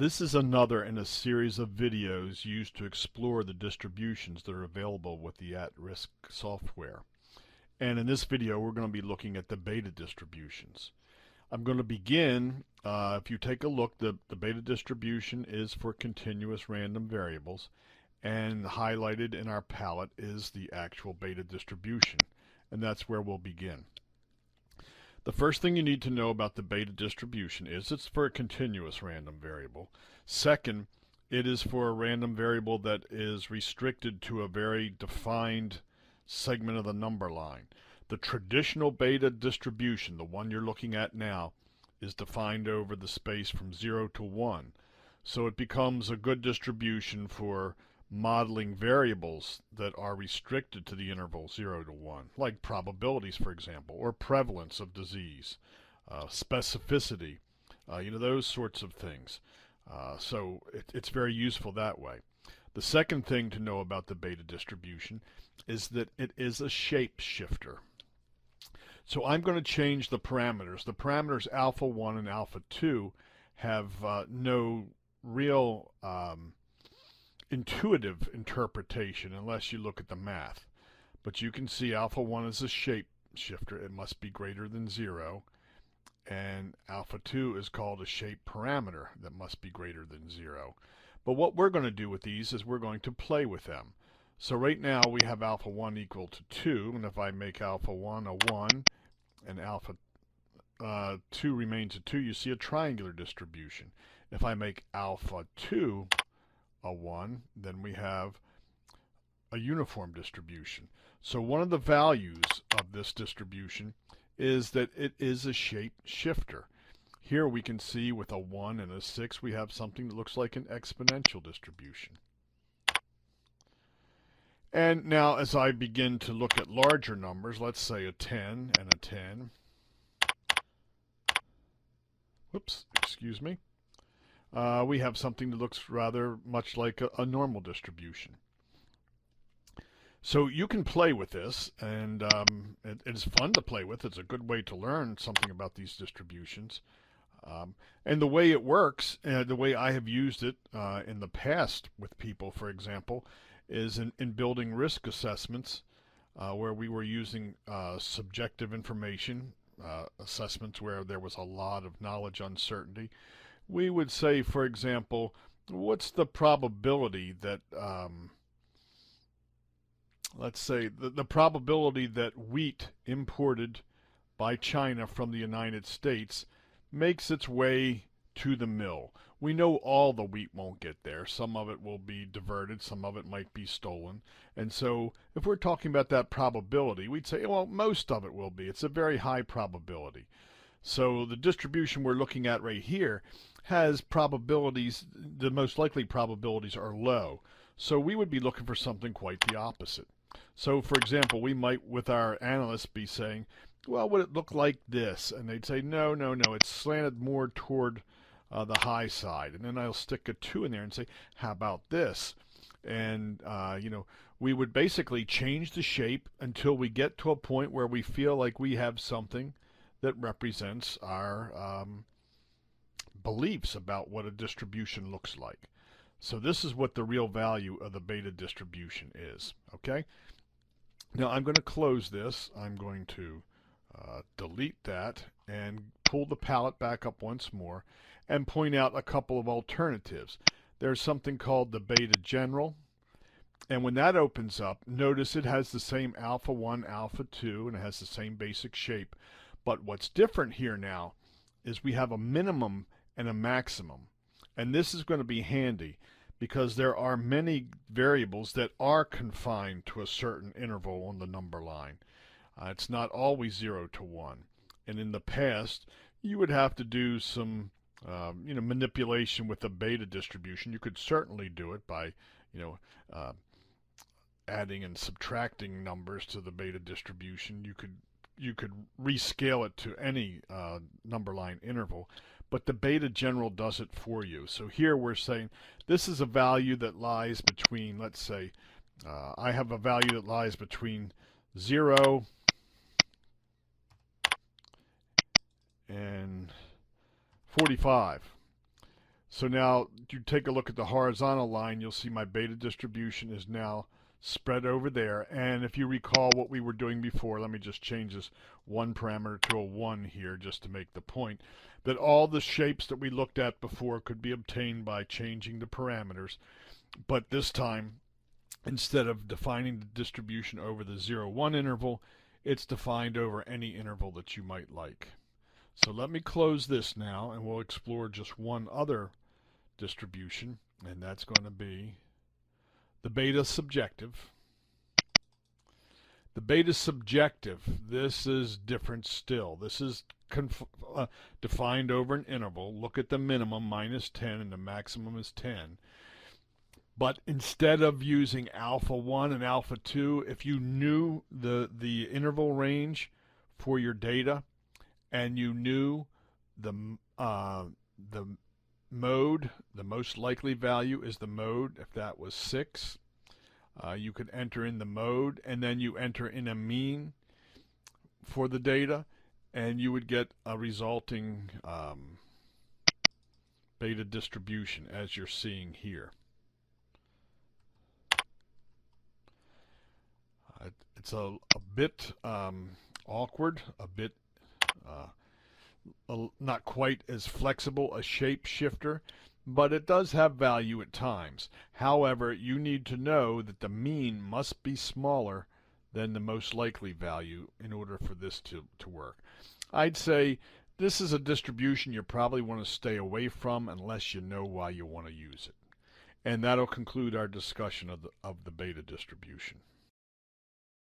This is another in a series of videos used to explore the distributions that are available with the at-risk software. And in this video, we're going to be looking at the beta distributions. I'm going to begin, if you take a look, the beta distribution is for continuous random variables, and highlighted in our palette is the actual beta distribution, and that's where we'll begin. The first thing you need to know about the beta distribution is it's for a continuous random variable. Second, it is for a random variable that is restricted to a very defined segment of the number line. The traditional beta distribution, the one you're looking at now, is defined over the space from 0 to 1. So it becomes a good distribution for modeling variables that are restricted to the interval 0 to 1, like probabilities, for example, or prevalence of disease, specificity, those sorts of things. So it's very useful that way. The second thing to know about the beta distribution is that it is a shape shifter. So I'm going to change the parameters. The parameters alpha 1 and alpha 2 have no real intuitive interpretation unless you look at the math. But you can see alpha 1 is a shape shifter. It must be greater than 0. And alpha 2 is called a shape parameter that must be greater than 0. But what we're going to do with these is we're going to play with them. So right now we have alpha 1 equal to 2, and if I make alpha 1 a 1 and alpha 2 remains a 2, you see a triangular distribution. If I make alpha 2 a 1, then we have a uniform distribution. So one of the values of this distribution is that it is a shape shifter. Here we can see with a 1 and a 6 we have something that looks like an exponential distribution. And now as I begin to look at larger numbers, let's say a 10 and a 10. Whoops, excuse me. We have something that looks rather much like a normal distribution. So you can play with this, and it's fun to play with. It's a good way to learn something about these distributions. And the way it works, the way I have used it in the past with people, for example, is in building risk assessments where we were using subjective information, assessments where there was a lot of knowledge uncertainty. We would say, for example, what's the probability that, let's say, the probability that wheat imported by China from the United States makes its way to the mill. We know all the wheat won't get there. Some of it will be diverted, some of it might be stolen. And so if we're talking about that probability, we'd say, well, most of it will be. It's a very high probability. So the distribution we're looking at right here has probabilities, the most likely probabilities are low. So we would be looking for something quite the opposite. So for example, we might, with our analysts, be saying, well, would it look like this? And they'd say, no, it's slanted more toward the high side. And then I'll stick a 2 in there and say, how about this? And, we would basically change the shape until we get to a point where we feel like we have something that represents our beliefs about what a distribution looks like. So this is what the real value of the beta distribution is. Okay? Now I'm going to close this. I'm going to delete that and pull the palette back up once more and point out a couple of alternatives. There's something called the beta general. And when that opens up, notice it has the same alpha 1, alpha 2, and it has the same basic shape. But what's different here now is we have a minimum and a maximum. And this is going to be handy because there are many variables that are confined to a certain interval on the number line. It's not always 0 to 1. And in the past, you would have to do some manipulation with the beta distribution. You could certainly do it by adding and subtracting numbers to the beta distribution. You could rescale it to any number line interval, but the beta general does it for you. So here we're saying this is a value that lies between, let's say, I have a value that lies between 0 and 45. So now you take a look at the horizontal line, you'll see my beta distribution is now spread over there. And if you recall what we were doing before, let me just change this one parameter to a 1 here just to make the point that all the shapes that we looked at before could be obtained by changing the parameters. But this time, instead of defining the distribution over the 0, 1 interval, it's defined over any interval that you might like. So let me close this now, and we'll explore just one other distribution, and that's going to be the beta subjective. The beta subjective, this is different still. This is defined over an interval. Look at the minimum, -10, and the maximum is 10. But instead of using alpha 1 and alpha 2, if you knew the interval range for your data and you knew the mode, the most likely value is the mode. If that was 6, you could enter in the mode, and then you enter in a mean for the data, and you would get a resulting beta distribution as you're seeing here. It's a bit awkward, a bit not quite as flexible a shapeshifter, but it does have value at times. However, you need to know that the mean must be smaller than the most likely value in order for this to work. I'd say this is a distribution you probably want to stay away from unless you know why you want to use it. And that'll conclude our discussion of the beta distribution.